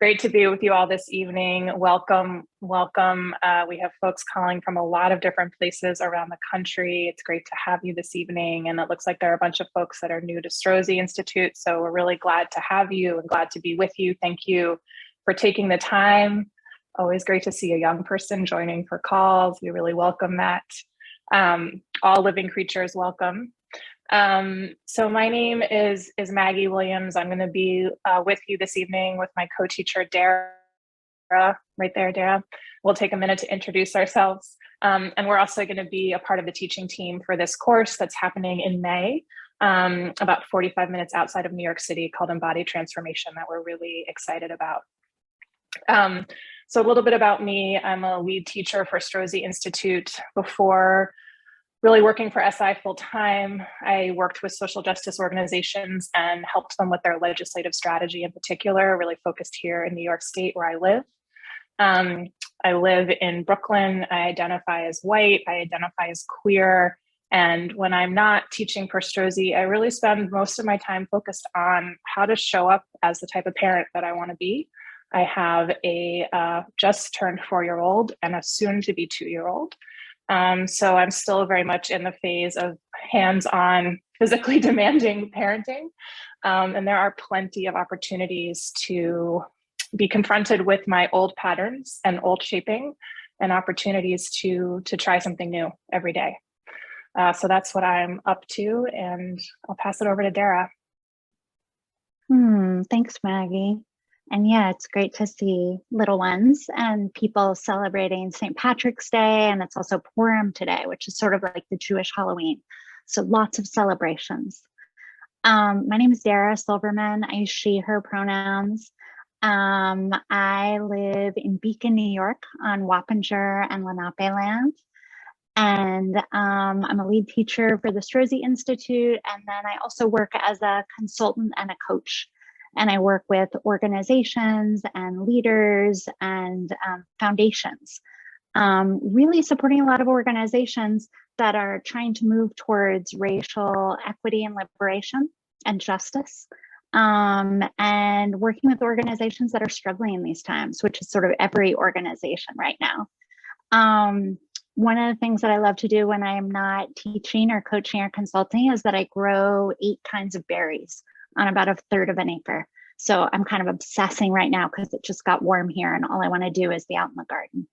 Great to be with you all this evening. Welcome, welcome. We have folks calling from a lot of different places around the country. It's great to have you this evening. And it looks like there are a bunch of folks that are new to Strozzi Institute. So we're really glad to have you and glad to be with you. Thank you for taking the time. Always great to see a young person joining for calls. We really welcome that. All living creatures welcome. So my name is Maggie Williams. I'm going to be with you this evening with my co-teacher, Dara, right there, Dara. We'll take a minute to introduce ourselves. And we're also going to be a part of the teaching team for this course that's happening in May, about 45 minutes outside of New York City, called Embodied Transformation, that we're really excited about. So a little bit about me. I'm a lead teacher for Strozzi Institute. Before really working for SI full-time, I worked with social justice organizations and helped them with their legislative strategy in particular, really focused here in New York State where I live. I live in Brooklyn. I identify as white, I identify as queer. And when I'm not teaching for Strozzi, I really spend most of my time focused on how to show up as the type of parent that I want to be. I have a just turned 4-year-old and a soon to be 2-year-old. So I'm still very much in the phase of hands-on, physically demanding parenting. And there are plenty of opportunities to be confronted with my old patterns and old shaping and opportunities to try something new every day. So that's what I'm up to, and I'll pass it over to Dara. Thanks, Maggie. And yeah, it's great to see little ones and people celebrating St. Patrick's Day. And it's also Purim today, which is sort of like the Jewish Halloween. So lots of celebrations. My name is Dara Silverman. I use she, her pronouns. I live in Beacon, New York on Wappinger and Lenape land. And I'm a lead teacher for the Strozzi Institute. And then I also work as a consultant and a coach. And I work with organizations and leaders and foundations, really supporting a lot of organizations that are trying to move towards racial equity and liberation and justice, and working with organizations that are struggling in these times, which is sort of every organization right now. One of the things that I love to do when I'm not teaching or coaching or consulting is that I grow 8 kinds of berries on about 1/3 of an acre. So I'm kind of obsessing right now because it just got warm here and all I want to do is be out in the garden.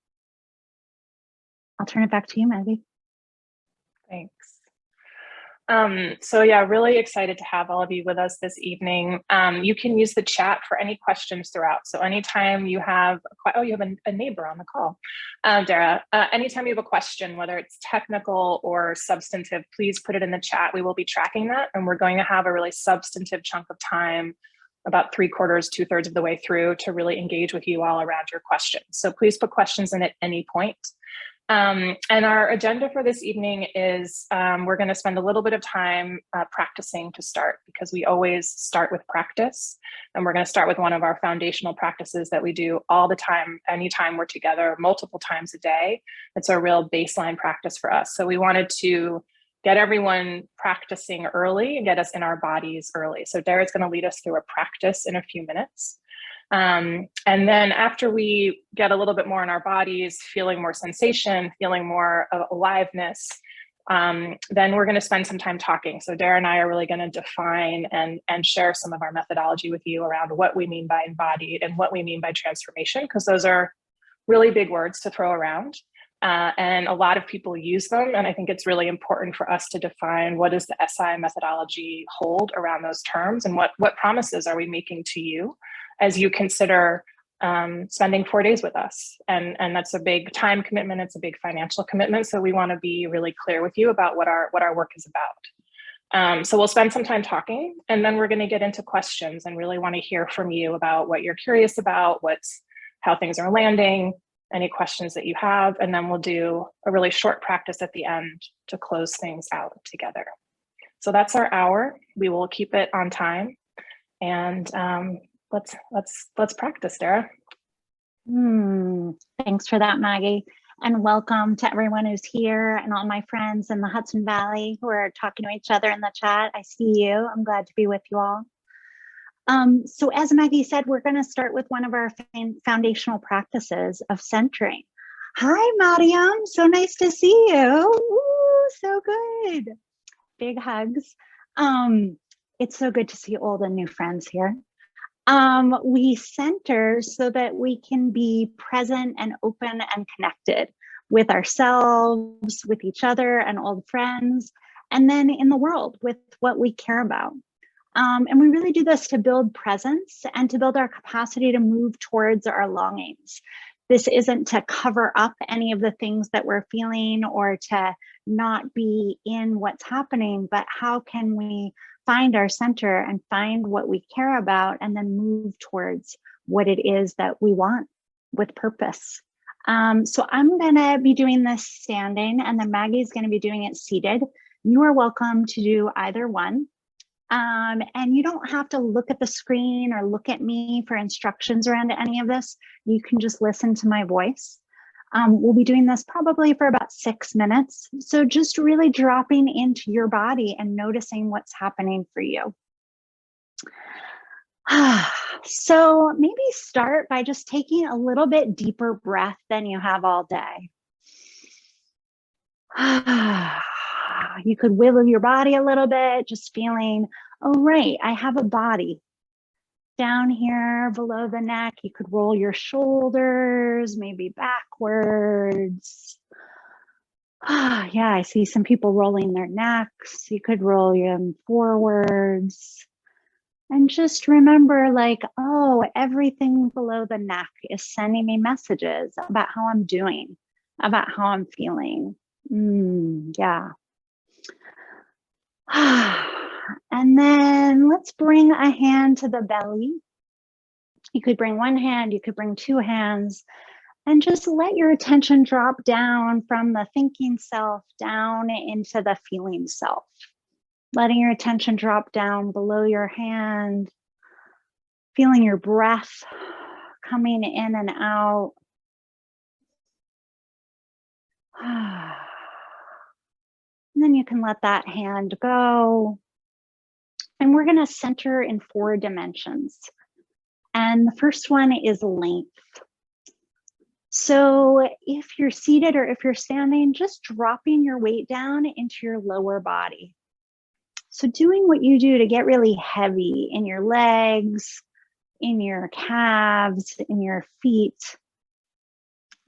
I'll turn it back to you, Maggie. Thanks. So yeah, really excited to have all of you with us this evening. You can use the chat for any questions throughout. So anytime you have, you have a neighbor on the call, Dara, anytime you have a question, whether it's technical or substantive, please put it in the chat. We will be tracking that, and we're going to have a really substantive chunk of time, about 3/4, 2/3 of the way through, to really engage with you all around your questions. So please put questions in at any point. And our agenda for this evening is we're going to spend a little bit of time practicing to start, because we always start with practice. And we're going to start with one of our foundational practices that we do all the time, anytime we're together, multiple times a day. It's a real baseline practice for us. So we wanted to get everyone practicing early and get us in our bodies early. So Dara's going to lead us through a practice in a few minutes. And then after we get a little bit more in our bodies, feeling more sensation, feeling more aliveness, then we're going to spend some time talking. So Dara and I are really going to define and share some of our methodology with you around what we mean by embodied and what we mean by transformation, because those are really big words to throw around. And a lot of people use them. And I think it's really important for us to define what does the SI methodology hold around those terms, and what promises are we making to you as you consider spending 4 days with us. And that's a big time commitment. It's a big financial commitment. So we want to be really clear with you about what our work is about. So we'll spend some time talking, and then we're going to get into questions and really want to hear from you about what you're curious about, how things are landing, any questions that you have, and then we'll do a really short practice at the end to close things out together. So that's our hour. We will keep it on time, and let's practice, Dara. Thanks for that, Maggie, and welcome to everyone who's here and all my friends in the Hudson Valley who are talking to each other in the chat. I see you. I'm glad to be with you all. So as Maggie said, we're going to start with one of our foundational practices of centering. Hi, Mariam. So nice to see you. Ooh, so good. Big hugs. It's so good to see old and new friends here. We center so that we can be present and open and connected with ourselves, with each other and old friends, and then in the world with what we care about. And we really do this to build presence and to build our capacity to move towards our longings. This isn't to cover up any of the things that we're feeling or to not be in what's happening, but how can we find our center and find what we care about and then move towards what it is that we want with purpose. So I'm gonna be doing this standing and then Maggie's gonna be doing it seated. You are welcome to do either one. And you don't have to look at the screen or look at me for instructions around any of this. You can just listen to my voice. We'll be doing this probably for about 6 minutes. So just really dropping into your body and noticing what's happening for you. So maybe start by just taking a little bit deeper breath than you have all day. You could wiggle your body a little bit, just feeling, oh, right, I have a body. Down here below the neck, you could roll your shoulders, maybe backwards. Yeah, I see some people rolling their necks. You could roll them forwards. And just remember, like, oh, everything below the neck is sending me messages about how I'm doing, about how I'm feeling. Yeah. And then let's bring a hand to the belly. You could bring one hand, you could bring two hands, and just let your attention drop down from the thinking self down into the feeling self. Letting your attention drop down below your hand, feeling your breath coming in and out. And then you can let that hand go. And we're going to center in 4 dimensions. And the first one is length. So if you're seated or if you're standing, just dropping your weight down into your lower body. So doing what you do to get really heavy in your legs, in your calves, in your feet.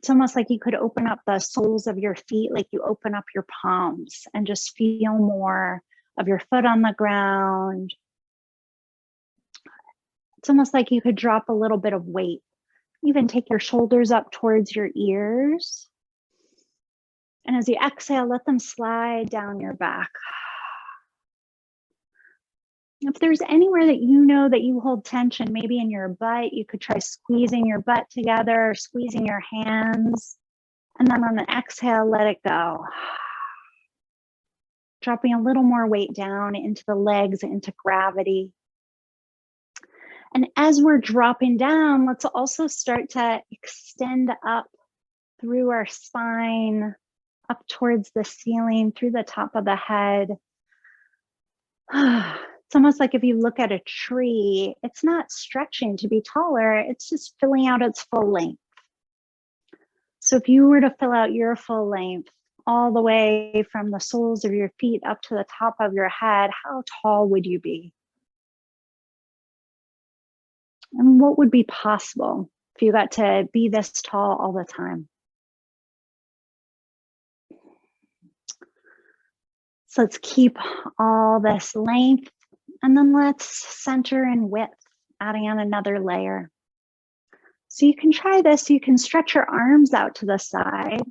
It's almost like you could open up the soles of your feet, like you open up your palms and just feel more of your foot on the ground. It's almost like you could drop a little bit of weight. Even take your shoulders up towards your ears. And as you exhale, let them slide down your back. If there's anywhere that you know that you hold tension, maybe in your butt, you could try squeezing your butt together, or squeezing your hands. And then on the exhale, let it go. Dropping a little more weight down into the legs, into gravity. And as we're dropping down, let's also start to extend up through our spine, up towards the ceiling, through the top of the head. It's almost like if you look at a tree, it's not stretching to be taller, it's just filling out its full length. So if you were to fill out your full length, all the way from the soles of your feet up to the top of your head, how tall would you be? And what would be possible if you got to be this tall all the time? So let's keep all this length, and then let's center in width, adding on another layer. So you can try this. You can stretch your arms out to the side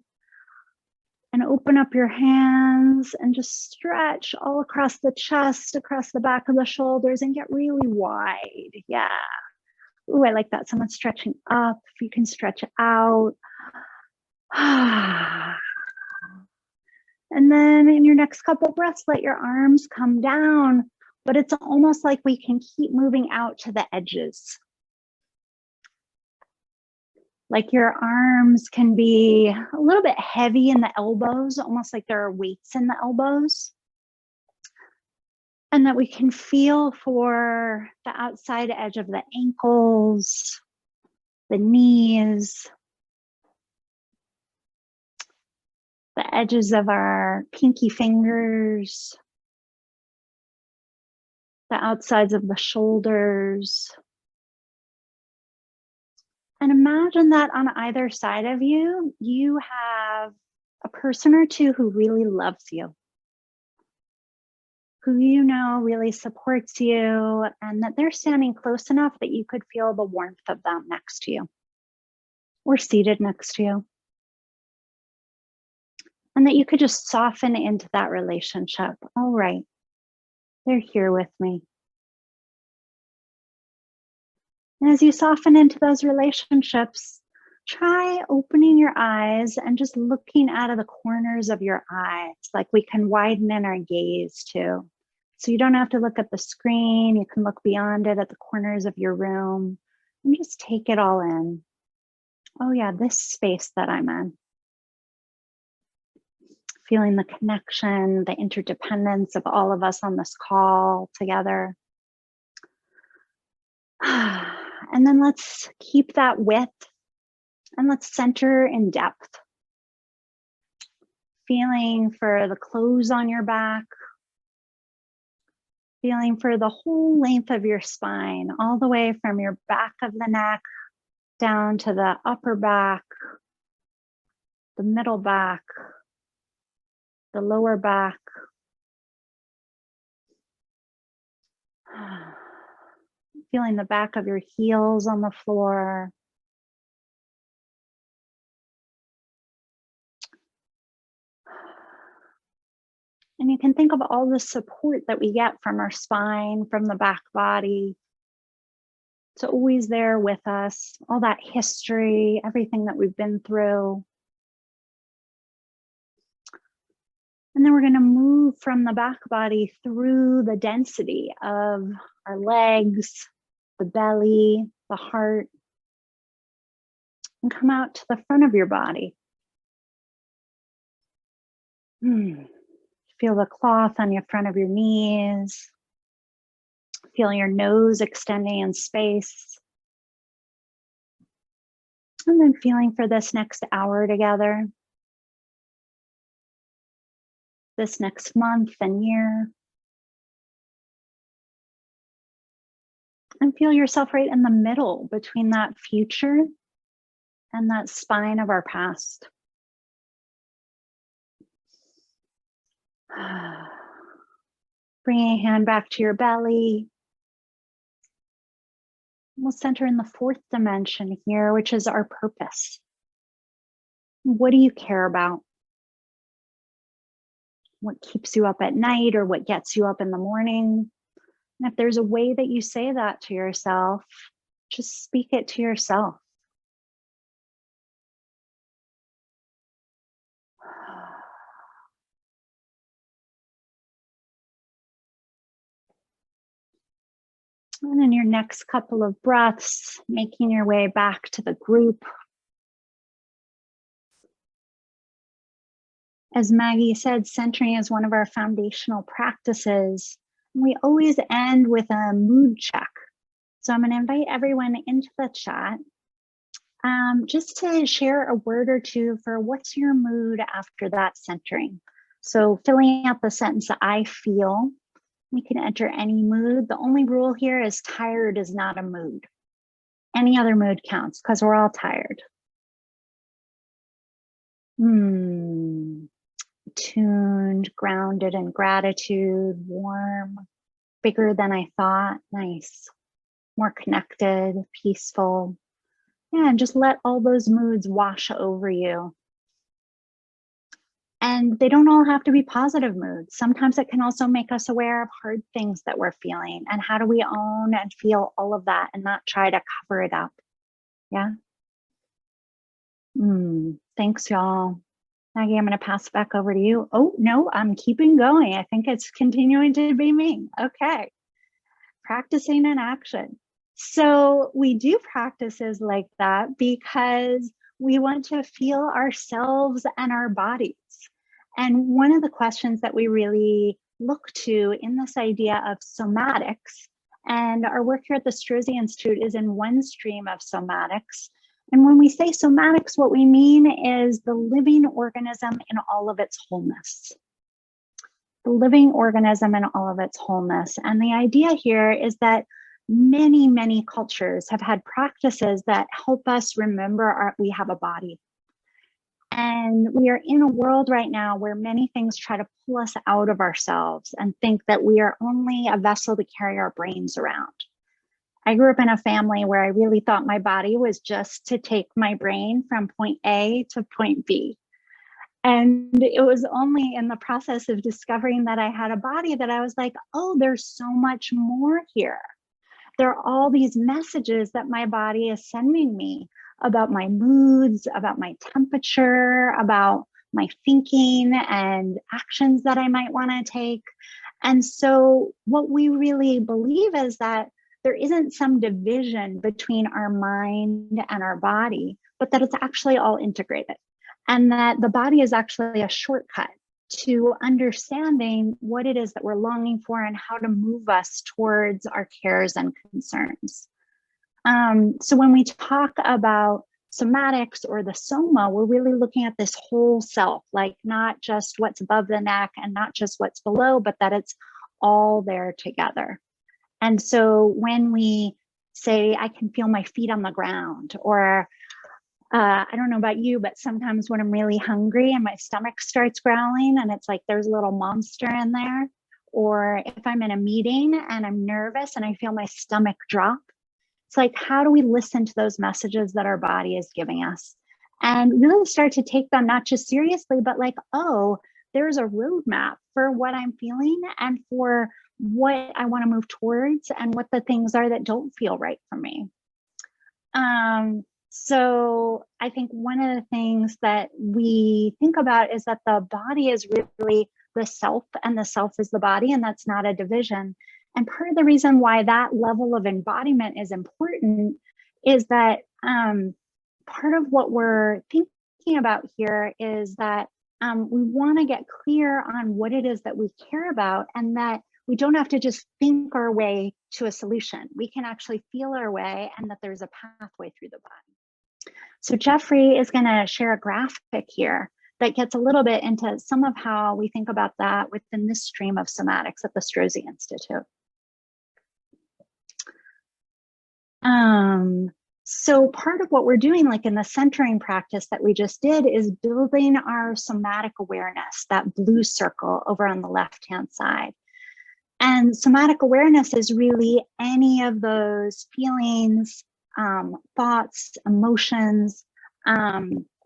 and open up your hands and just stretch all across the chest, across the back of the shoulders, and get really wide. Yeah. Ooh, I like that. Someone's stretching up. If you can stretch out. And then in your next couple breaths, let your arms come down, but it's almost like we can keep moving out to the edges. Like your arms can be a little bit heavy in the elbows, almost like there are weights in the elbows. And that we can feel for the outside edge of the ankles, the knees, the edges of our pinky fingers, the outsides of the shoulders. And imagine that on either side of you, you have a person or two who really loves you, who you know really supports you, and that they're standing close enough that you could feel the warmth of them next to you or seated next to you. And that you could just soften into that relationship. All right, they're here with me. And as you soften into those relationships, try opening your eyes and just looking out of the corners of your eyes, like we can widen in our gaze too. So you don't have to look at the screen, you can look beyond it at the corners of your room and just take it all in. Oh yeah, this space that I'm in. Feeling the connection, the interdependence of all of us on this call together. And then let's keep that width and let's center in depth. Feeling for the clothes on your back. Feeling for the whole length of your spine, all the way from your back of the neck down to the upper back, the middle back, the lower back. Feeling the back of your heels on the floor. And you can think of all the support that we get from our spine, from the back body. It's always there with us, all that history, everything that we've been through. And then we're going to move from the back body through the density of our legs, the belly, the heart, and come out to the front of your body. Feel the cloth on your front of your knees. Feel your nose extending in space. And then feeling for this next hour together. This next month and year. And feel yourself right in the middle between that future and that spine of our past. Bring a hand back to your belly. We'll center in the fourth dimension here, which is our purpose. What do you care about? What keeps you up at night or what gets you up in the morning? And if there's a way that you say that to yourself, just speak it to yourself. And in your next couple of breaths, making your way back to the group. As Maggie said, centering is one of our foundational practices. We always end with a mood check. So I'm going to invite everyone into the chat just to share a word or two for what's your mood after that centering. So filling out the sentence, I feel. We can enter any mood. The only rule here is tired is not a mood. Any other mood counts because we're all tired. Tuned, grounded in gratitude, warm, bigger than I thought, nice, more connected, peaceful. Yeah, and just let all those moods wash over you. And they don't all have to be positive moods. Sometimes it can also make us aware of hard things that we're feeling. And how do we own and feel all of that and not try to cover it up? Yeah. Thanks, y'all. Maggie, I'm going to pass it back over to you. Oh, no, I'm keeping going. I think it's continuing to be me. Okay. Practicing in action. So we do practices like that because we want to feel ourselves and our bodies. And one of the questions that we really look to in this idea of somatics. And our work here at the Strozzi Institute is in one stream of somatics. And when we say somatics, what we mean is the living organism in all of its wholeness. The living organism in all of its wholeness. And the idea here is that many, many cultures have had practices that help us remember we have a body. And we are in a world right now where many things try to pull us out of ourselves and think that we are only a vessel to carry our brains around. I grew up in a family where I really thought my body was just to take my brain from point A to point B. And it was only in the process of discovering that I had a body that I was like, oh, there's so much more here. There are all these messages that my body is sending me about my moods, about my temperature, about my thinking and actions that I might want to take. And so what we really believe is that there isn't some division between our mind and our body, but that it's actually all integrated. And that the body is actually a shortcut to understanding what it is that we're longing for and how to move us towards our cares and concerns. So when we talk about somatics or the soma, we're really looking at this whole self, like not just what's above the neck and not just what's below, but that it's all there together. And so when we say, I can feel my feet on the ground, or I don't know about you, but sometimes when I'm really hungry and my stomach starts growling and it's like there's a little monster in there, or if I'm in a meeting and I'm nervous and I feel my stomach drop, it's like, how do we listen to those messages that our body is giving us and really start to take them not just seriously, but like, oh, there's a roadmap for what I'm feeling and for what I want to move towards and what the things are that don't feel right for me. So I think one of the things that we think about is that the body is really the self and the self is the body, and that's not a division. And part of the reason why that level of embodiment is important is that part of what we're thinking about here is that we want to get clear on what it is that we care about, and that we don't have to just think our way to a solution. We can actually feel our way, and that there's a pathway through the body. So Jeffrey is going to share a graphic here that gets a little bit into some of how we think about that within this stream of somatics at the Strozzi Institute. So part of what we're doing, like in the centering practice that we just did, is building our somatic awareness, that blue circle over on the left-hand side. And somatic awareness is really any of those feelings, thoughts, emotions,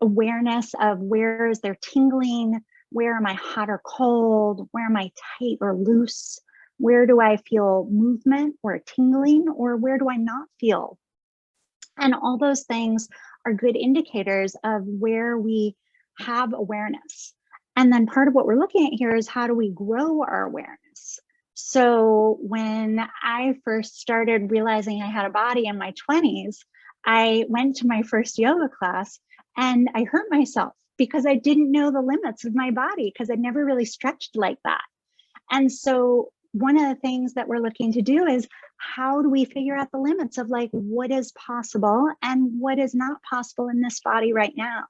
awareness of where is there tingling, where am I hot or cold, where am I tight or loose, where do I feel movement or tingling, or where do I not feel? And all those things are good indicators of where we have awareness. And then part of what we're looking at here is how do we grow our awareness? So when I first started realizing I had a body in my 20s, I went to my first yoga class and I hurt myself because I didn't know the limits of my body because I'd never really stretched like that. And so one of the things that we're looking to do is how do we figure out the limits of like what is possible and what is not possible in this body right now?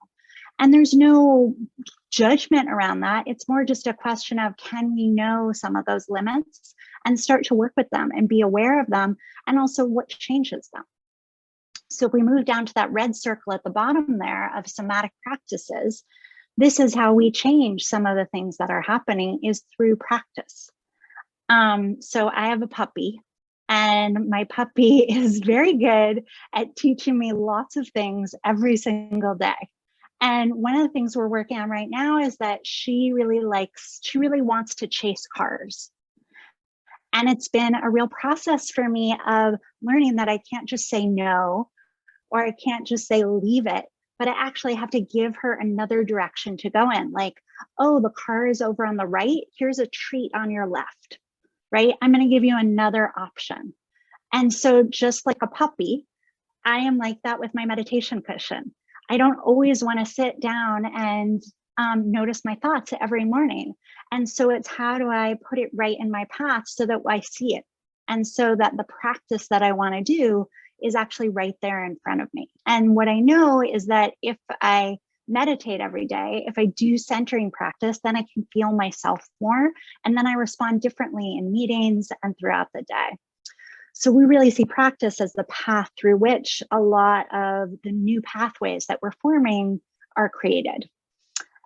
And there's no judgment around that. It's more just a question of, can we know some of those limits and start to work with them and be aware of them, and also what changes them. So if we move down to that red circle at the bottom there of somatic practices, this is how we change some of the things that are happening is through practice. So I have a puppy, and my puppy is very good at teaching me lots of things every single day. And one of the things we're working on right now is that she really wants to chase cars. And it's been a real process for me of learning that I can't just say no, or I can't just say leave it, but I actually have to give her another direction to go in. Like, oh, the car is over on the right. Here's a treat on your left, right? I'm going to give you another option. And so just like a puppy, I am like that with my meditation cushion. I don't always want to sit down and notice my thoughts every morning. And so it's how do I put it right in my path so that I see it? And so that the practice that I want to do is actually right there in front of me. And what I know is that if I meditate every day, if I do centering practice, then I can feel myself more. And then I respond differently in meetings and throughout the day. So we really see practice as the path through which a lot of the new pathways that we're forming are created.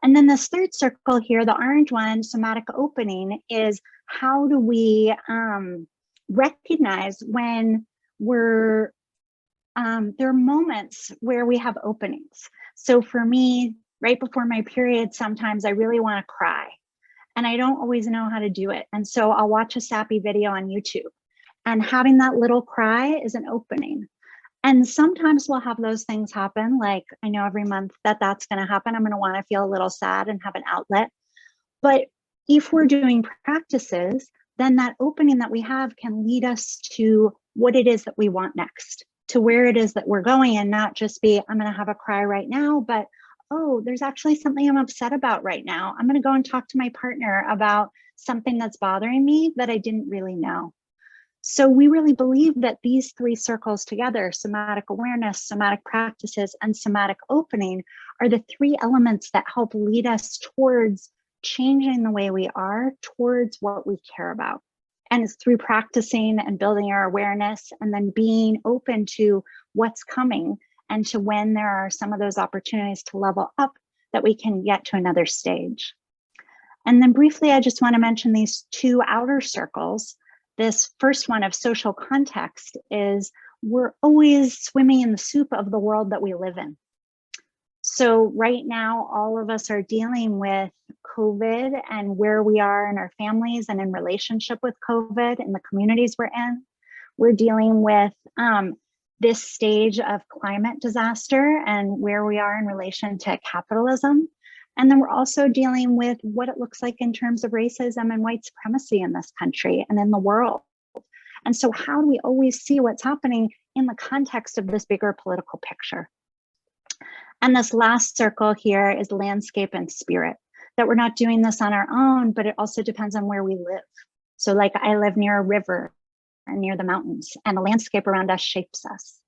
And then this third circle here, the orange one, somatic opening, is how do we recognize when there are moments where we have openings. So for me, right before my period, sometimes I really want to cry and I don't always know how to do it. And so I'll watch a sappy video on YouTube, and having that little cry is an opening. And sometimes we'll have those things happen. Like I know every month that's going to happen. I'm going to want to feel a little sad and have an outlet. But if we're doing practices, then that opening that we have can lead us to what it is that we want next, to where it is that we're going, and not just be, I'm going to have a cry right now, but, oh, there's actually something I'm upset about right now. I'm going to go and talk to my partner about something that's bothering me that I didn't really know. So we really believe that these three circles together, somatic awareness, somatic practices, and somatic opening, are the three elements that help lead us towards changing the way we are, towards what we care about. And it's through practicing and building our awareness and then being open to what's coming and to when there are some of those opportunities to level up that we can get to another stage. And then briefly, I just want to mention these two outer circles. This first one of social context is we're always swimming in the soup of the world that we live in. So right now, all of us are dealing with COVID and where we are in our families and in relationship with COVID in the communities we're in. We're dealing with this stage of climate disaster and where we are in relation to capitalism. And then we're also dealing with what it looks like in terms of racism and white supremacy in this country and in the world. And so how do we always see what's happening in the context of this bigger political picture? And this last circle here is landscape and spirit, that we're not doing this on our own, but it also depends on where we live. So like I live near a river and near the mountains, and the landscape around us shapes us.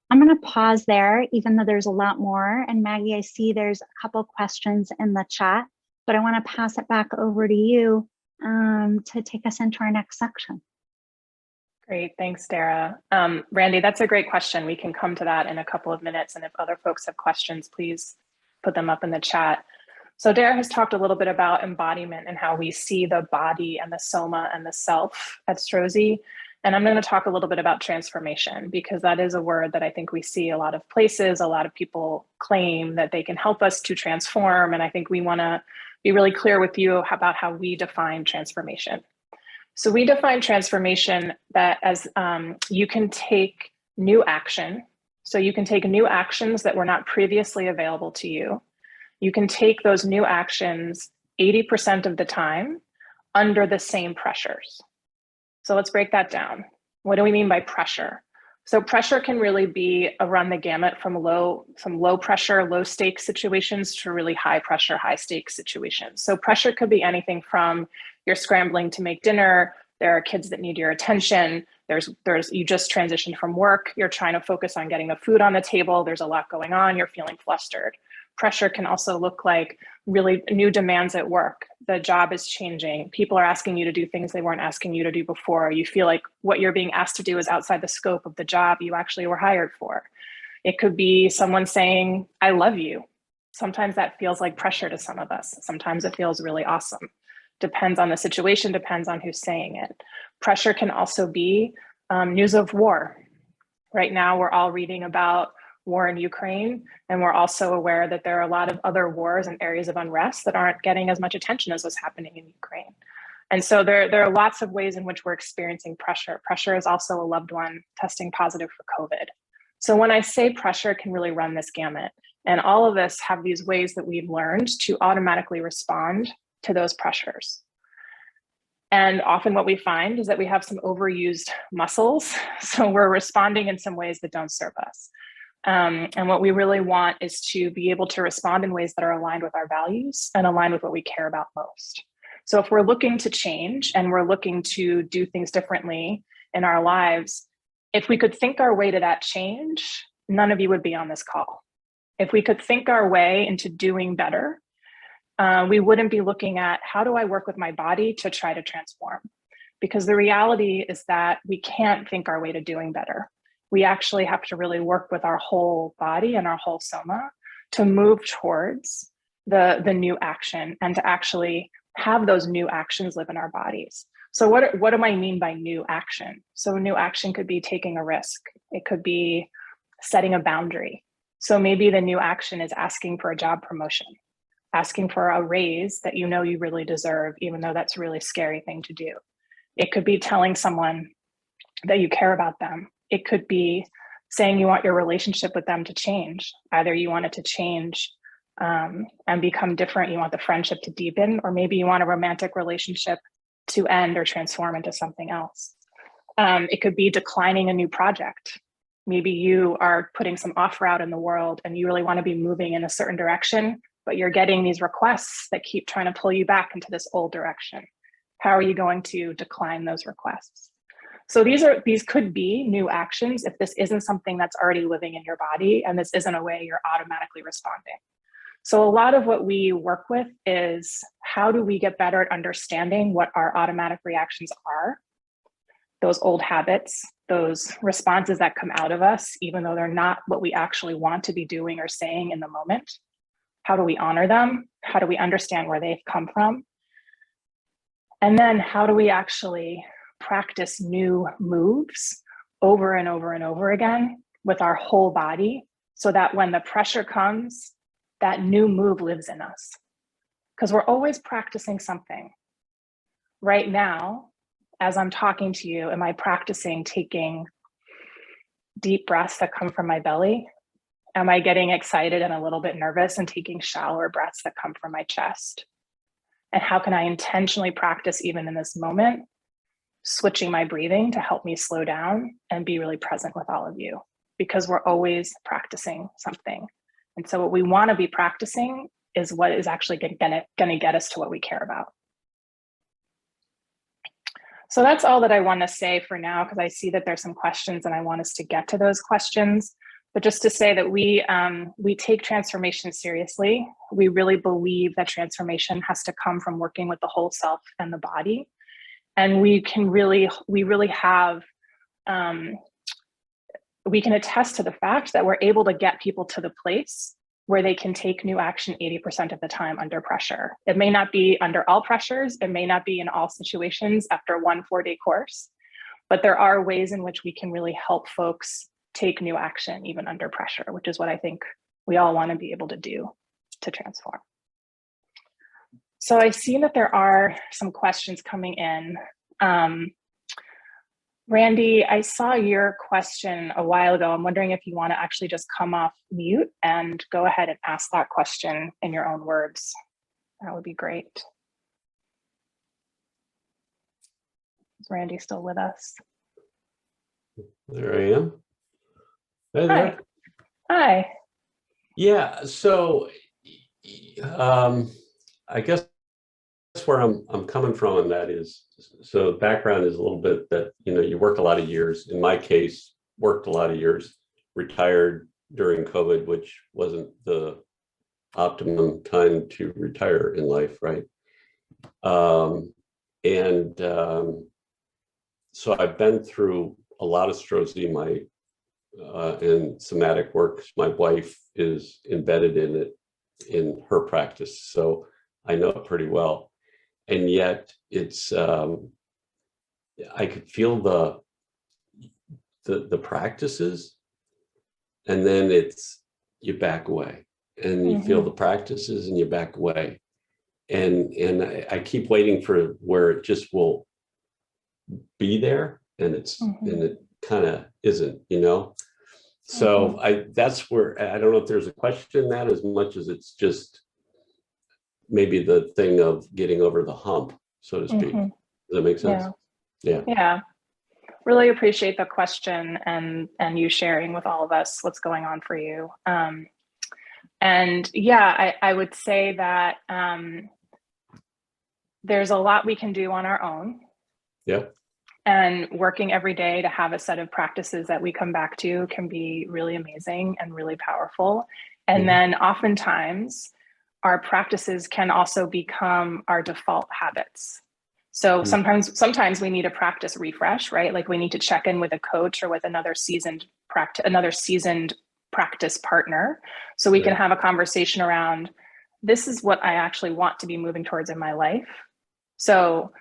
I'm going to pause there, even though there's a lot more. And Maggie, I see there's a couple questions in the chat, but I want to pass it back over to you to take us into our next section. Great, thanks, Dara. Randy, that's a great question. We can come to that in a couple of minutes. And if other folks have questions, please put them up in the chat. So Dara has talked a little bit about embodiment and how we see the body and the soma and the self at Strozzi. And I'm going to talk a little bit about transformation, because that is a word that I think we see a lot of places. A lot of people claim that they can help us to transform. And I think we want to be really clear with you about how we define transformation. So we define transformation that as you can take new action. So you can take new actions that were not previously available to you. You can take those new actions 80% of the time under the same pressures. So let's break that down. What do we mean by pressure? So pressure can really be a run the gamut from some low pressure, low stakes situations to really high pressure, high stakes situations. So pressure could be anything from you're scrambling to make dinner, there are kids that need your attention, you just transitioned from work, you're trying to focus on getting the food on the table, there's a lot going on, you're feeling flustered. Pressure can also look like really new demands at work. The job is changing. People are asking you to do things they weren't asking you to do before. You feel like what you're being asked to do is outside the scope of the job you actually were hired for. It could be someone saying, I love you. Sometimes that feels like pressure to some of us. Sometimes it feels really awesome. Depends on the situation, depends on who's saying it. Pressure can also be news of war. Right now, we're all reading about war in Ukraine, and we're also aware that there are a lot of other wars and areas of unrest that aren't getting as much attention as what's happening in Ukraine. And so there are lots of ways in which we're experiencing pressure. Pressure is also a loved one testing positive for COVID. So when I say pressure can really run this gamut, and all of us have these ways that we've learned to automatically respond to those pressures. And often what we find is that we have some overused muscles. So we're responding in some ways that don't serve us. And what we really want is to be able to respond in ways that are aligned with our values and aligned with what we care about most. So if we're looking to change and we're looking to do things differently in our lives, if we could think our way to that change, none of you would be on this call. If we could think our way into doing better, we wouldn't be looking at how do I work with my body to try to transform? Because the reality is that we can't think our way to doing better. We actually have to really work with our whole body and our whole soma to move towards the new action and to actually have those new actions live in our bodies. So what do I mean by new action? So new action could be taking a risk. It could be setting a boundary. So maybe the new action is asking for a job promotion, asking for a raise that you know you really deserve, even though that's a really scary thing to do. It could be telling someone that you care about them. It could be saying you want your relationship with them to change. Either you want it to change and become different, you want the friendship to deepen, or maybe you want a romantic relationship to end or transform into something else. It could be declining a new project. Maybe you are putting some offer out in the world and you really want to be moving in a certain direction, but you're getting these requests that keep trying to pull you back into this old direction. How are you going to decline those requests? So these could be new actions if this isn't something that's already living in your body and this isn't a way you're automatically responding. So a lot of what we work with is how do we get better at understanding what our automatic reactions are, those old habits, those responses that come out of us, even though they're not what we actually want to be doing or saying in the moment. How do we honor them? How do we understand where they've come from? And then how do we actually practice new moves over and over and over again with our whole body so that when the pressure comes, that new move lives in us? Because we're always practicing something. Right now, as I'm talking to you, am I practicing taking deep breaths that come from my belly? Am I getting excited and a little bit nervous and taking shallower breaths that come from my chest? And how can I intentionally practice, even in this moment, switching my breathing to help me slow down and be really present with all of you? Because we're always practicing something. And so what we want to be practicing is what is actually going to get us to what we care about. So that's all that I want to say for now, because I see that there's some questions and I want us to get to those questions. But just to say that we take transformation seriously. We really believe that transformation has to come from working with the whole self and the body. And we can attest to the fact that we're able to get people to the place where they can take new action 80% of the time under pressure. It may not be under all pressures. It may not be in all situations after one 4-day course, but there are ways in which we can really help folks take new action even under pressure, which is what I think we all want to be able to do to transform. So I see that there are some questions coming in. Randy, I saw your question a while ago. I'm wondering if you want to actually just come off mute and go ahead and ask that question in your own words. That would be great. Is Randy still with us? There I am. Hey there. Hi. Yeah, so I guess that's where I'm coming from, and that is, so background is a little bit that, you work a lot of years. In my case, worked a lot of years, retired during COVID, which wasn't the optimum time to retire in life, right? So I've been through a lot of strozzi, in somatic work. My wife is embedded in it, in her practice, so I know it pretty well. And yet it's, I could feel the practices, and then you back away, and you feel the practices and you back away. And I keep waiting for where it just will be there, and and it kind of isn't, So that's where, I don't know if there's a question in that as much as it's just maybe the thing of getting over the hump, so to speak. Does that make sense? Yeah. Really appreciate the question and you sharing with all of us what's going on for you. And yeah, I would say that there's a lot we can do on our own. Yeah. And working every day to have a set of practices that we come back to can be really amazing and really powerful. And then oftentimes our practices can also become our default habits. So sometimes we need a practice refresh, right? Like we need to check in with a coach or with another seasoned practice partner. So we can have a conversation around, this is what I actually want to be moving towards in my life. So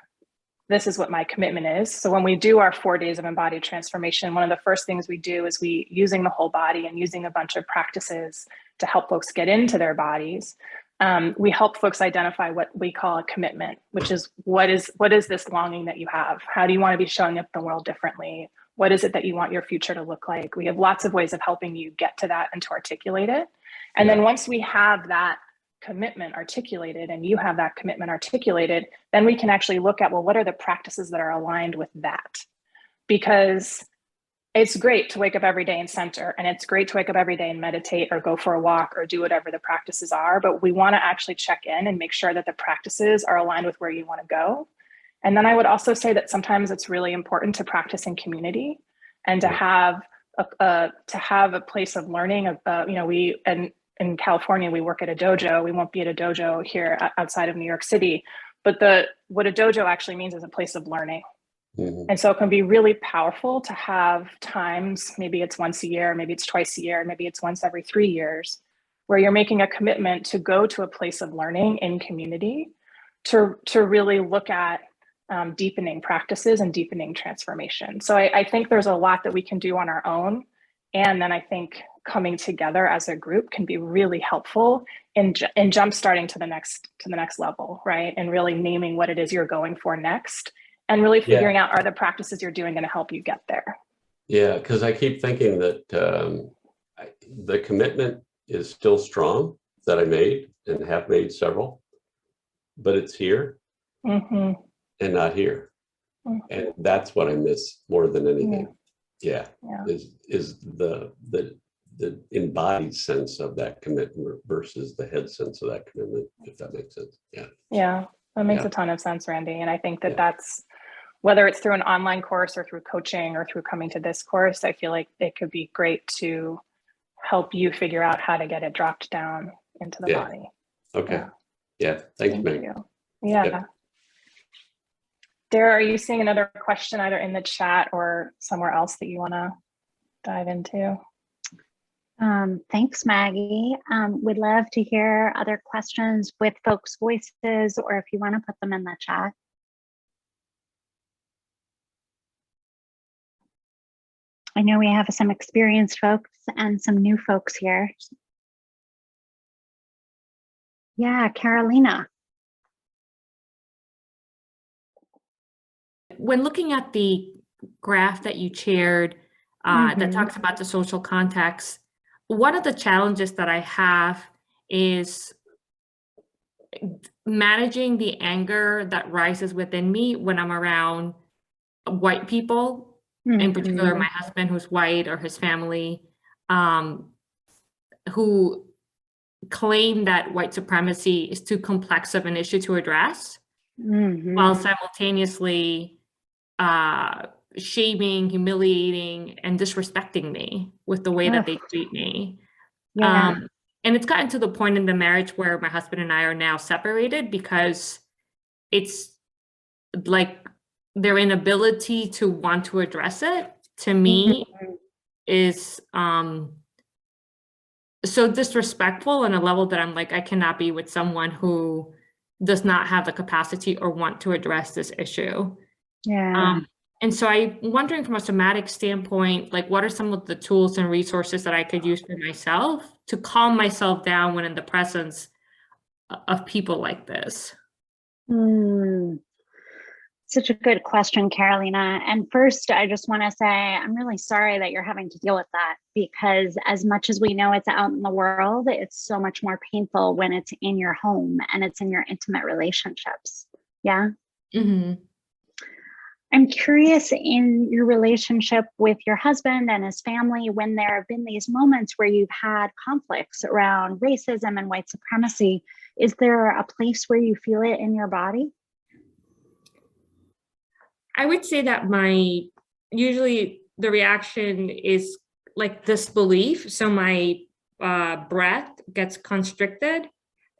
this is what my commitment is. So when we do our 4 days of embodied transformation, one of the first things we do is using the whole body and using a bunch of practices to help folks get into their bodies. We help folks identify what we call a commitment, which is what is this longing that you have? How do you want to be showing up in the world differently? What is it that you want your future to look like? We have lots of ways of helping you get to that and to articulate it. And then once we have that commitment articulated and you have that commitment articulated, then we can actually look at, well, what are the practices that are aligned with that? Because it's great to wake up every day and center, and it's great to wake up every day and meditate or go for a walk or do whatever the practices are, but we want to actually check in and make sure that the practices are aligned with where you want to go. And then I would also say that sometimes it's really important to practice in community and to have a place of learning. In California, we work at a dojo. We won't be at a dojo here outside of New York City, but what a dojo actually means is a place of learning. And so it can be really powerful to have times, maybe it's once a year, maybe it's twice a year, maybe it's once every 3 years, where you're making a commitment to go to a place of learning in community to really look at deepening practices and deepening transformation. So I think there's a lot that we can do on our own. And then I think coming together as a group can be really helpful in jump starting to the next level, right? And really naming what it is you're going for next. And really figuring out, are the practices you're doing going to help you get there? Yeah, because I keep thinking that the commitment is still strong that I made and have made several, but it's here and not here. And that's what I miss more than anything. Is the embodied sense of that commitment versus the head sense of that commitment, if that makes sense. Yeah, that makes a ton of sense, Randy. And I think that's, whether it's through an online course or through coaching or through coming to this course, I feel like it could be great to help you figure out how to get it dropped down into the body. Okay. Yeah. Thanks, Maggie. Yeah. Dara, are you seeing another question either in the chat or somewhere else that you want to dive into? Thanks, Maggie. We'd love to hear other questions with folks' voices, or if you want to put them in the chat. I know we have some experienced folks and some new folks here. Yeah, Carolina. When looking at the graph that you shared that talks about the social context, one of the challenges that I have is managing the anger that rises within me when I'm around white people, in particular my husband who's white, or his family, who claim that white supremacy is too complex of an issue to address, while simultaneously shaming, humiliating, and disrespecting me with the way that they treat me. And it's gotten to the point in the marriage where my husband and I are now separated because it's like their inability to want to address it, to me, is so disrespectful on a level that I'm like, I cannot be with someone who does not have the capacity or want to address this issue. And so I'm wondering, from a somatic standpoint, like, what are some of the tools and resources that I could use for myself to calm myself down when in the presence of people like this? Such a good question, Carolina. And first, I just want to say, I'm really sorry that you're having to deal with that, because as much as we know it's out in the world, it's so much more painful when it's in your home and it's in your intimate relationships. Yeah. I'm curious, in your relationship with your husband and his family, when there have been these moments where you've had conflicts around racism and white supremacy, is there a place where you feel it in your body? I would say that usually the reaction is like disbelief. So my breath gets constricted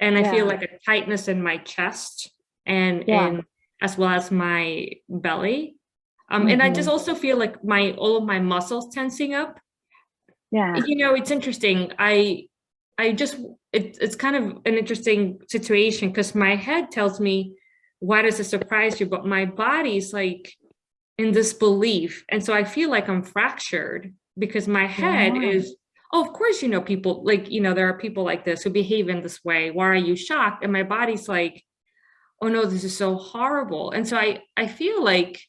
and I feel like a tightness in my chest and as well as my belly. And I just also feel like all of my muscles tensing up. Yeah. You know, it's interesting. It's kind of an interesting situation because my head tells me, why does it surprise you? But my body's like in disbelief. And so I feel like I'm fractured because my head is, oh, of course, you know, people like, you know, there are people like this who behave in this way. Why are you shocked? And my body's like, oh no, this is so horrible. And so I feel like,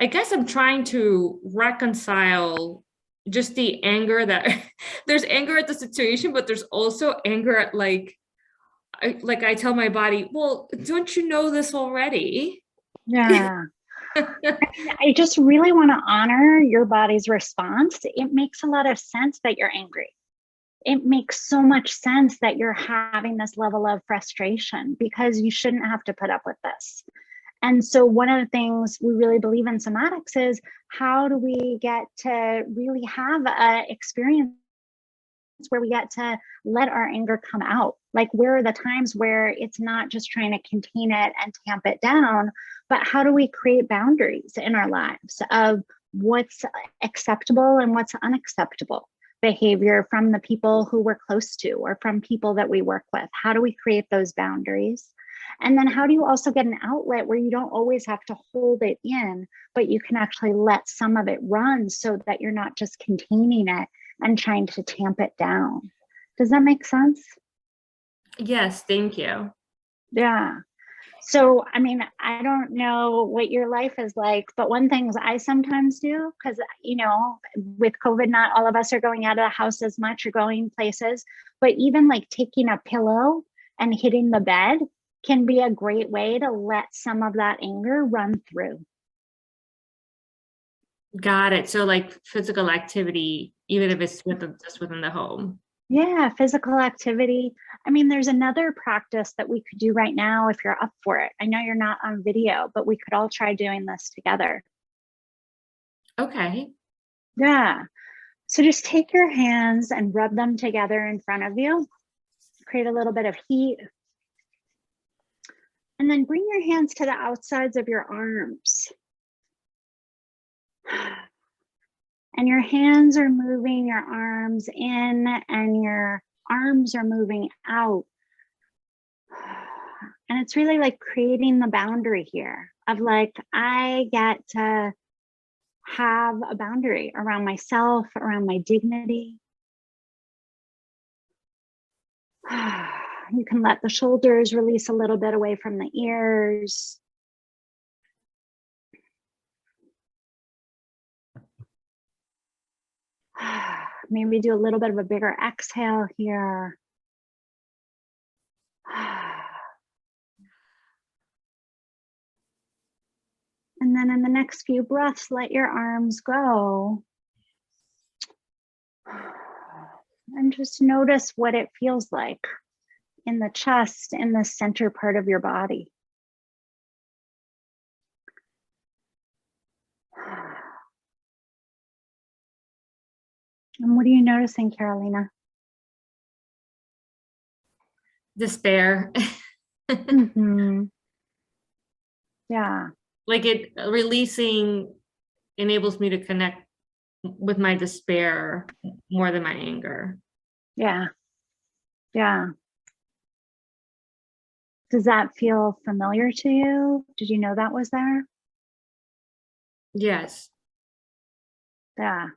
I guess I'm trying to reconcile just the anger that there's anger at the situation, but there's also anger at I tell my body, well, don't you know this already? Yeah. I just really want to honor your body's response. It makes a lot of sense that you're angry. It makes so much sense that you're having this level of frustration because you shouldn't have to put up with this. And so one of the things we really believe in somatics is, how do we get to really have an experience where we get to let our anger come out? Like, where are the times where it's not just trying to contain it and tamp it down, but how do we create boundaries in our lives of what's acceptable and what's unacceptable behavior from the people who we're close to or from people that we work with? How do we create those boundaries? And then how do you also get an outlet where you don't always have to hold it in, but you can actually let some of it run so that you're not just containing it and trying to tamp it down? Does that make sense? Yes, thank you. Yeah. So, I mean, I don't know what your life is like, but one thing I sometimes do, because, you know, with COVID, not all of us are going out of the house as much or going places, but even like taking a pillow and hitting the bed can be a great way to let some of that anger run through. Got it. So like physical activity, even if it's just within the home. Yeah, physical activity. I mean, there's another practice that we could do right now if you're up for it. I know you're not on video, but we could all try doing this together. Okay. Yeah. So just take your hands and rub them together in front of you. Create a little bit of heat. And then bring your hands to the outsides of your arms. And your hands are moving your arms in and your arms are moving out. And it's really like creating the boundary here of like, I get to have a boundary around myself, around my dignity. You can let the shoulders release a little bit away from the ears. Maybe do a little bit of a bigger exhale here. And then in the next few breaths, let your arms go. And just notice what it feels like in the chest, in the center part of your body. And what are you noticing, Carolina? Despair. Mm-hmm. Yeah. Like it releasing enables me to connect with my despair more than my anger. Yeah. Yeah. Does that feel familiar to you? Did you know that was there? Yes. Yeah.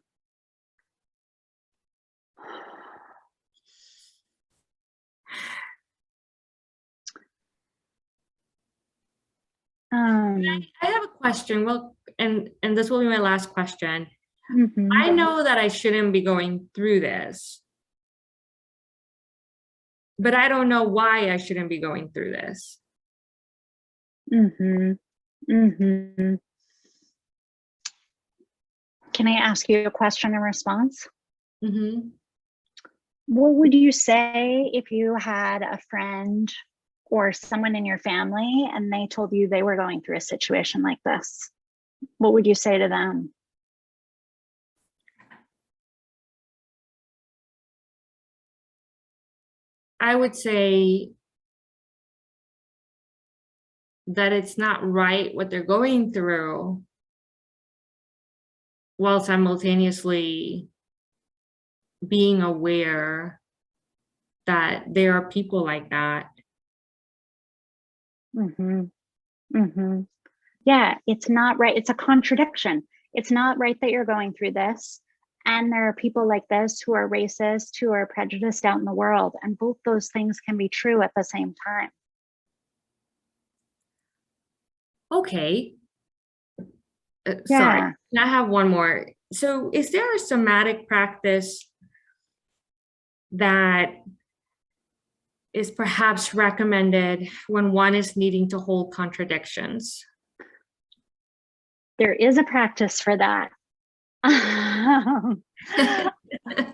I have a question. Well, and this will be my last question. Mm-hmm. I know that I shouldn't be going through this, but I don't know why I shouldn't be going through this. Mm-hmm. Mm-hmm. Can I ask you a question in response? Mm-hmm. What would you say if you had a friend or someone in your family and they told you they were going through a situation like this? What would you say to them? I would say that it's not right what they're going through, while simultaneously being aware that there are people like that. Mm-hmm. Mm-hmm. Yeah, it's not right. It's a contradiction. It's not right that you're going through this. And there are people like this who are racist, who are prejudiced out in the world. And both those things can be true at the same time. Okay. Sorry, Yeah. I have one more. So is there a somatic practice that is perhaps recommended when one is needing to hold contradictions? There is a practice for that.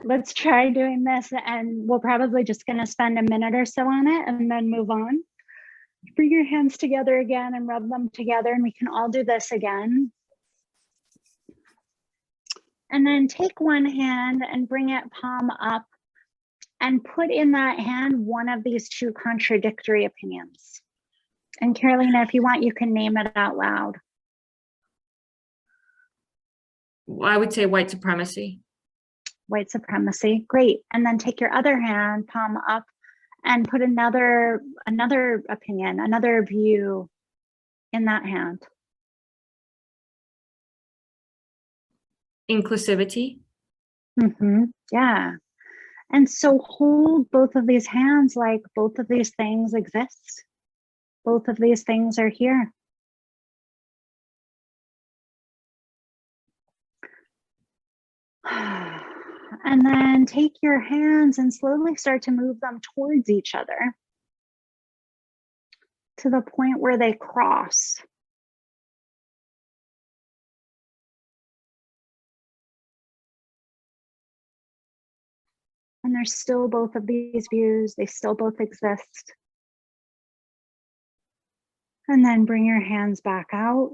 Let's try doing this, and we're probably just going to spend a minute or so on it and then move on. Bring your hands together again and rub them together, and we can all do this again. And then take one hand and bring it palm up and put in that hand one of these two contradictory opinions. And Carolina, if you want, you can name it out loud. Well, I would say white supremacy. White supremacy, great. And then take your other hand, palm up, and put another opinion, another view in that hand. Inclusivity. Mm-hmm. Yeah. And so hold both of these hands like both of these things exist. Both of these things are here. And then take your hands and slowly start to move them towards each other to the point where they cross. And there's still both of these views, they still both exist. And then bring your hands back out.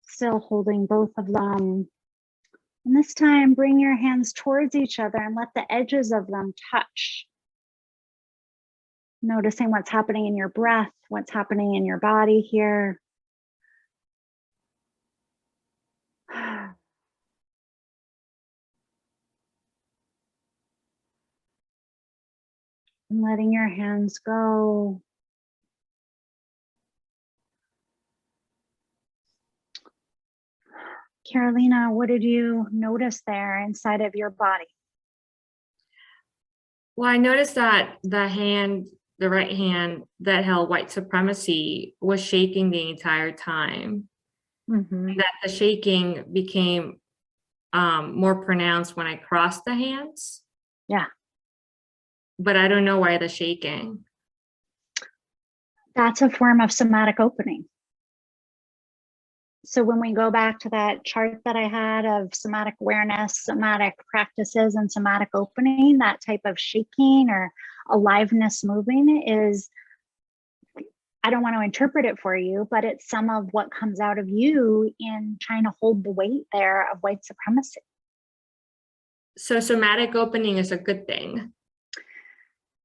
Still holding both of them. And this time, bring your hands towards each other and let the edges of them touch. Noticing what's happening in your breath, what's happening in your body here. And letting your hands go. Carolina, what did you notice there inside of your body? Well, I noticed that the right hand that held white supremacy was shaking the entire time. Mm-hmm. That the shaking became more pronounced when I crossed the hands. Yeah. But I don't know why the shaking. That's a form of somatic opening. So when we go back to that chart that I had of somatic awareness, somatic practices, and somatic opening, that type of shaking or aliveness moving is, I don't want to interpret it for you, but it's some of what comes out of you in trying to hold the weight there of white supremacy. So somatic opening is a good thing.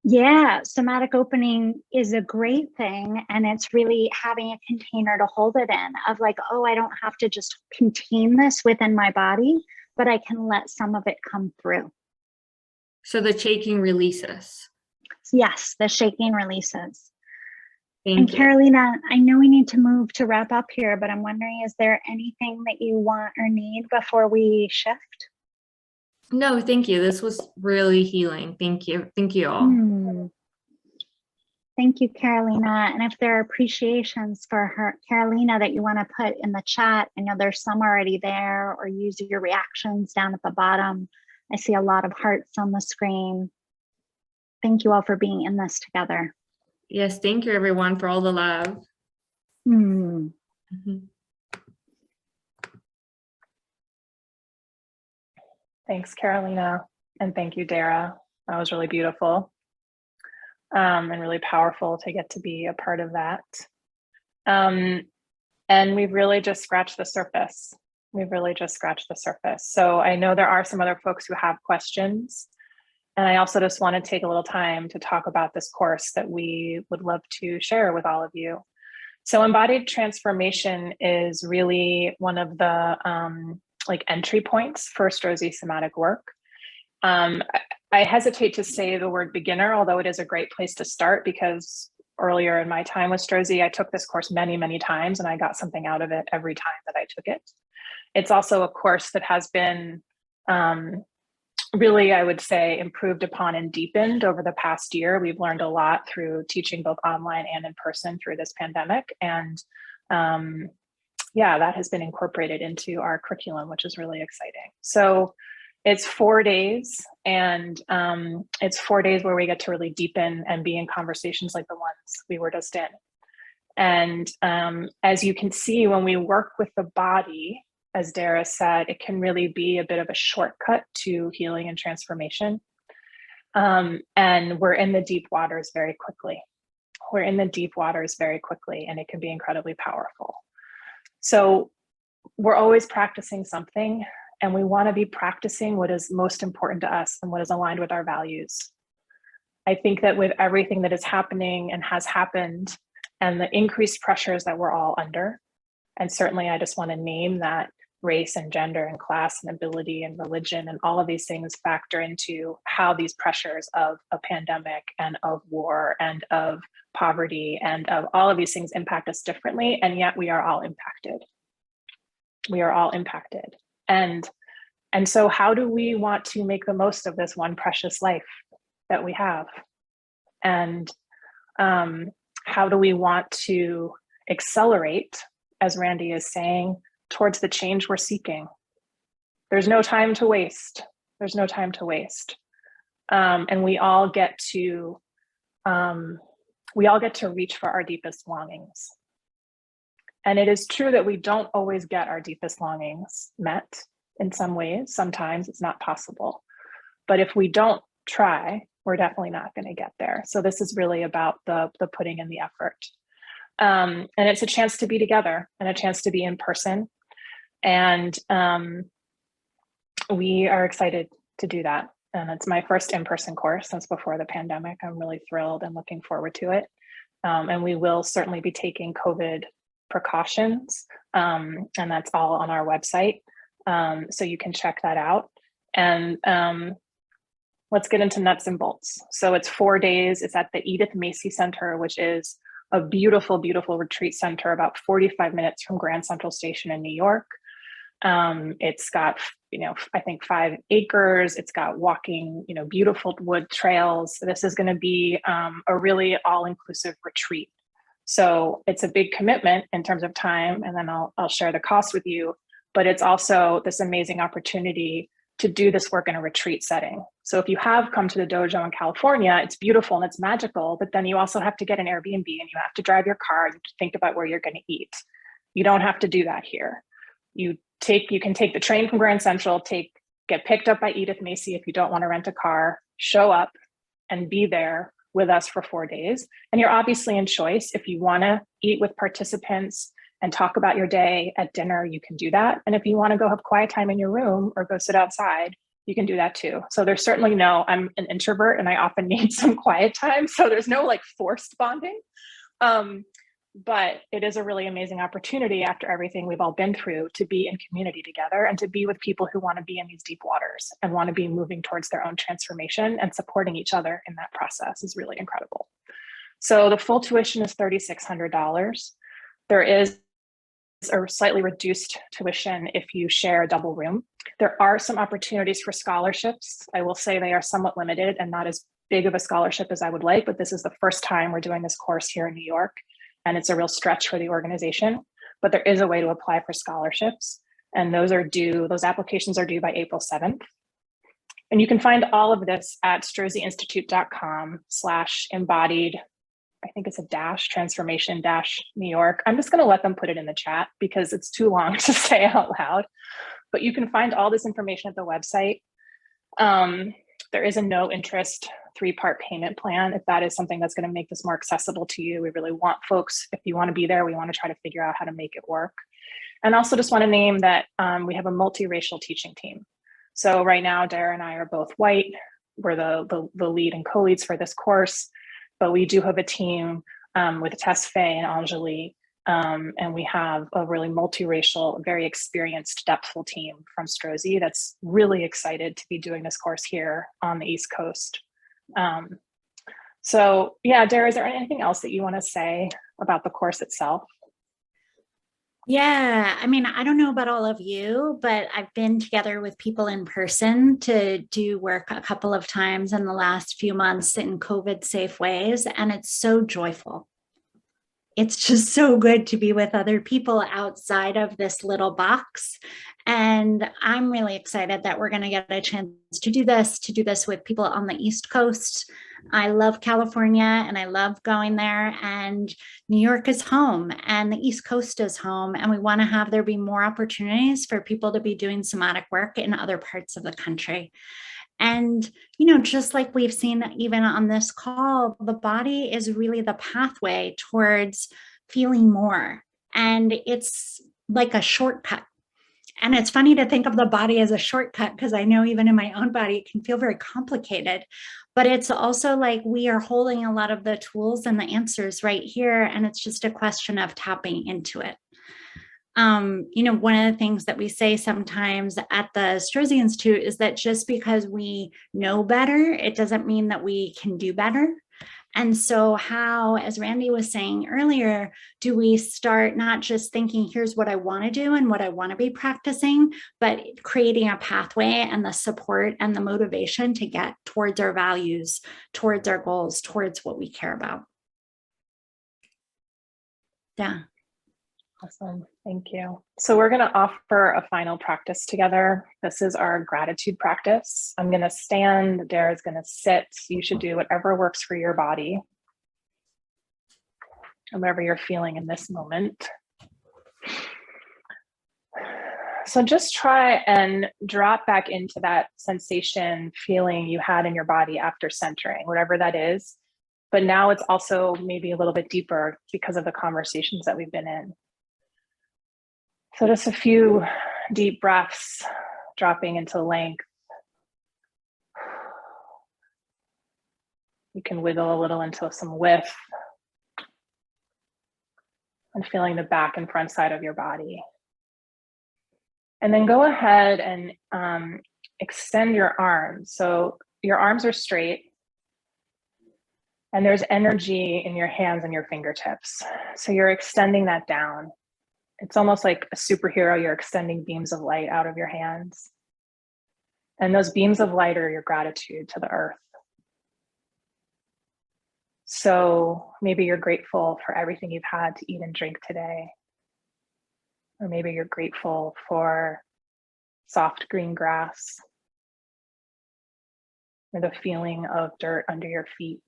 Yeah, somatic opening is a great thing. And it's really having a container to hold it in of like, oh, I don't have to just contain this within my body, but I can let some of it come through. So the shaking releases. Yes, the shaking releases. Thank you. Carolina, I know we need to move to wrap up here, but I'm wondering, is there anything that you want or need before we shift? No, thank you. This was really healing. Thank you. Thank you all. Thank you, Carolina. And if there are appreciations for her, Carolina, that you want to put in the chat, I know there's some already there, or use your reactions down at the bottom. I see a lot of hearts on the screen. Thank you all for being in this together. Yes, thank you everyone for all the love. Mhm. Thanks, Carolina. And thank you, Dara. That was really beautiful and really powerful to get to be a part of that. And we've really just scratched the surface. We've really just scratched the surface. So I know there are some other folks who have questions. And I also just want to take a little time to talk about this course that we would love to share with all of you. So embodied transformation is really one of the like entry points for Strozy somatic work. I hesitate to say the word beginner, although it is a great place to start, because earlier in my time with Strozy, I took this course many, many times and I got something out of it every time that I took it. It's also a course that has been really, I would say, improved upon and deepened over the past year. We've learned a lot through teaching both online and in person through this pandemic. And yeah, that has been incorporated into our curriculum, which is really exciting. So it's 4 days, and it's 4 days where we get to really deepen and be in conversations like the ones we were just in. And as you can see, when we work with the body, as Dara said, it can really be a bit of a shortcut to healing and transformation. And we're in the deep waters very quickly. We're in the deep waters very quickly, and it can be incredibly powerful. So we're always practicing something, and we want to be practicing what is most important to us and what is aligned with our values. I think that with everything that is happening and has happened, and the increased pressures that we're all under, and certainly I just want to name that race and gender and class and ability and religion and all of these things factor into how these pressures of a pandemic and of war and of poverty and of all of these things impact us differently. And yet we are all impacted. We are all impacted. And so how do we want to make the most of this one precious life that we have? And how do we want to accelerate, as Randy is saying, towards the change we're seeking? There's no time to waste. There's no time to waste. And we all get to reach for our deepest longings. And it is true that we don't always get our deepest longings met in some ways. Sometimes it's not possible. But if we don't try, we're definitely not going to get there. So this is really about the putting in the effort. And it's a chance to be together and a chance to be in person. And we are excited to do that. And it's my first in-person course since before the pandemic. I'm really thrilled and looking forward to it. And we will certainly be taking COVID precautions. And that's all on our website. So you can check that out. And let's get into nuts and bolts. So it's 4 days. It's at the Edith Macy Center, which is a beautiful, beautiful retreat center about 45 minutes from Grand Central Station in New York. It's got, I think 5 acres. It's got walking, beautiful wood trails. This is going to be a really all-inclusive retreat. So it's a big commitment in terms of time, and then I'll share the cost with you, but it's also this amazing opportunity to do this work in a retreat setting. So if you have come to the dojo in California, it's beautiful and it's magical, but then you also have to get an Airbnb and you have to drive your car and think about where you're going to eat. You don't have to do that here. You can take the train from Grand Central, get picked up by Edith Macy if you don't want to rent a car, show up and be there with us for 4 days. And you're obviously in choice. If you want to eat with participants and talk about your day at dinner, you can do that. And if you want to go have quiet time in your room or go sit outside, you can do that too. So there's certainly I'm an introvert and I often need some quiet time. So there's no like forced bonding. But it is a really amazing opportunity after everything we've all been through to be in community together and to be with people who want to be in these deep waters and want to be moving towards their own transformation, and supporting each other in that process is really incredible. So the full tuition is $3,600. There is a slightly reduced tuition if you share a double room. There are some opportunities for scholarships. I will say they are somewhat limited and not as big of a scholarship as I would like, but this is the first time we're doing this course here in New York. And it's a real stretch for the organization, but there is a way to apply for scholarships. And those applications are due by April 7th. And you can find all of this at strozyinstitute.com/embodied I think it's a dash transformation dash New York. I'm just going to let them put it in the chat because it's too long to say out loud, but you can find all this information at the website. There is a no interest 3-part payment plan. If that is something that's going to make this more accessible to you, we really want folks, if you want to be there, we want to try to figure out how to make it work. And also just want to name that we have a multiracial teaching team. So right now, Dara and I are both white. We're the lead and co-leads for this course, but we do have a team with Tess, Faye, and Anjali. And we have a really multiracial, very experienced, depthful team from Strozzi that's really excited to be doing this course here on the East Coast. So yeah, Dara, is there anything else that you want to say about the course itself? Yeah, I mean, I don't know about all of you, but I've been together with people in person to do work a couple of times in the last few months in COVID safe ways, and it's so joyful. It's just so good to be with other people outside of this little box. And I'm really excited that we're going to get a chance to do this with people on the East Coast. I love California and I love going there, and New York is home and the East Coast is home. And we want to have there be more opportunities for people to be doing somatic work in other parts of the country. And, you know, just like we've seen even on this call, the body is really the pathway towards feeling more. And it's like a shortcut. And it's funny to think of the body as a shortcut, because I know even in my own body, it can feel very complicated. But it's also like we are holding a lot of the tools and the answers right here. And it's just a question of tapping into it. You know, one of the things that we say sometimes at the Strozzi Institute is that just because we know better, it doesn't mean that we can do better. And so how, as Randy was saying earlier, do we start not just thinking, here's what I want to do and what I want to be practicing, but creating a pathway and the support and the motivation to get towards our values, towards our goals, towards what we care about. Yeah. Awesome, thank you. So we're going to offer a final practice together. This is our gratitude practice. I'm going to stand, Dara's going to sit. You should do whatever works for your body and whatever you're feeling in this moment. So just try and drop back into that sensation, feeling you had in your body after centering, whatever that is. But now it's also maybe a little bit deeper because of the conversations that we've been in. So just a few deep breaths, dropping into length. You can wiggle a little into some width and feeling the back and front side of your body. And then go ahead and extend your arms. So your arms are straight and there's energy in your hands and your fingertips. So you're extending that down. It's almost like a superhero. You're extending beams of light out of your hands. And those beams of light are your gratitude to the earth. So maybe you're grateful for everything you've had to eat and drink today. Or maybe you're grateful for soft green grass or the feeling of dirt under your feet.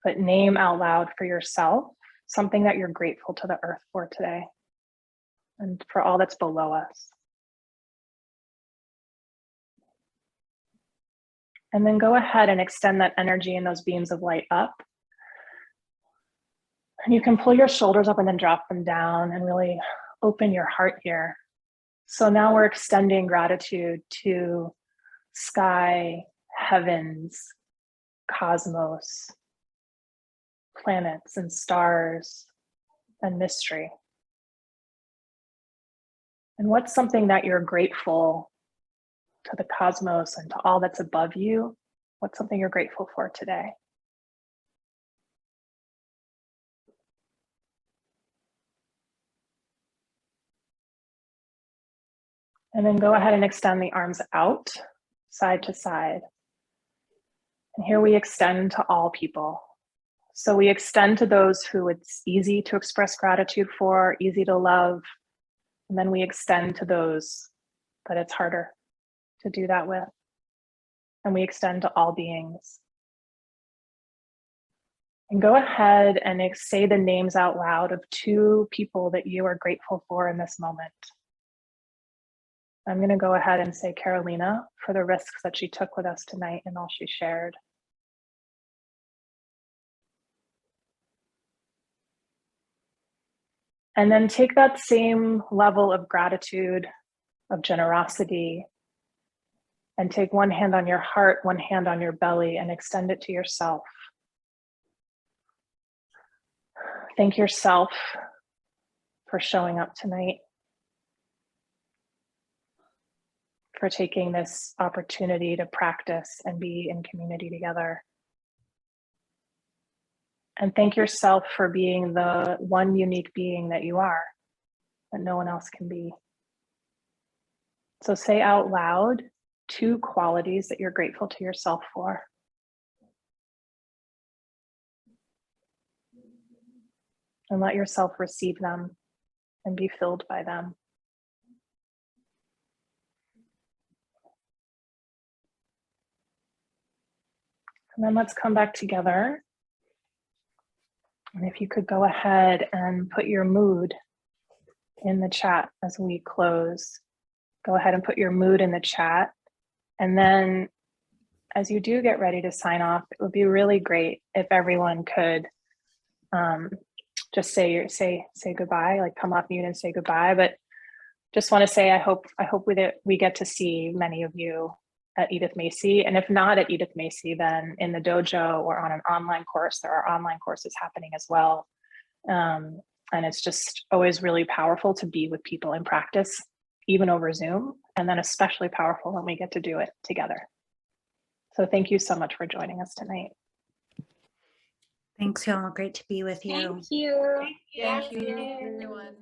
But name out loud for yourself something that you're grateful to the earth for today and for all that's below us. And then go ahead and extend that energy and those beams of light up. And you can pull your shoulders up and then drop them down and really open your heart here. So now we're extending gratitude to sky, heavens, cosmos, planets and stars and mystery. And what's something that you're grateful to the cosmos and to all that's above you? What's something you're grateful for today? And then go ahead and extend the arms out, side to side. And here we extend to all people. So we extend to those who it's easy to express gratitude for, easy to love. And then we extend to those that it's harder to do that with. And we extend to all beings. And go ahead and say the names out loud of 2 people that you are grateful for in this moment. I'm going to go ahead and say Carolina for the risks that she took with us tonight and all she shared. And then take that same level of gratitude, of generosity, and take one hand on your heart, one hand on your belly, and extend it to yourself. Thank yourself for showing up tonight, for taking this opportunity to practice and be in community together. And thank yourself for being the one unique being that you are, that no one else can be. So say out loud 2 qualities that you're grateful to yourself for. And let yourself receive them and be filled by them. And then let's come back together. And if you could go ahead and put your mood in the chat as we close. Go ahead and put your mood in the chat. And then as you do get ready to sign off, it would be really great if everyone could just say goodbye, like come off mute and say goodbye. But just want to say, I hope we get to see many of you at Edith Macy. And if not at Edith Macy, then in the dojo or on an online course. There are online courses happening as well. And it's just always really powerful to be with people in practice, even over Zoom, and then especially powerful when we get to do it together. So thank you so much for joining us tonight. Thanks, y'all. Great to be with you. Thank you. Thank you, everyone.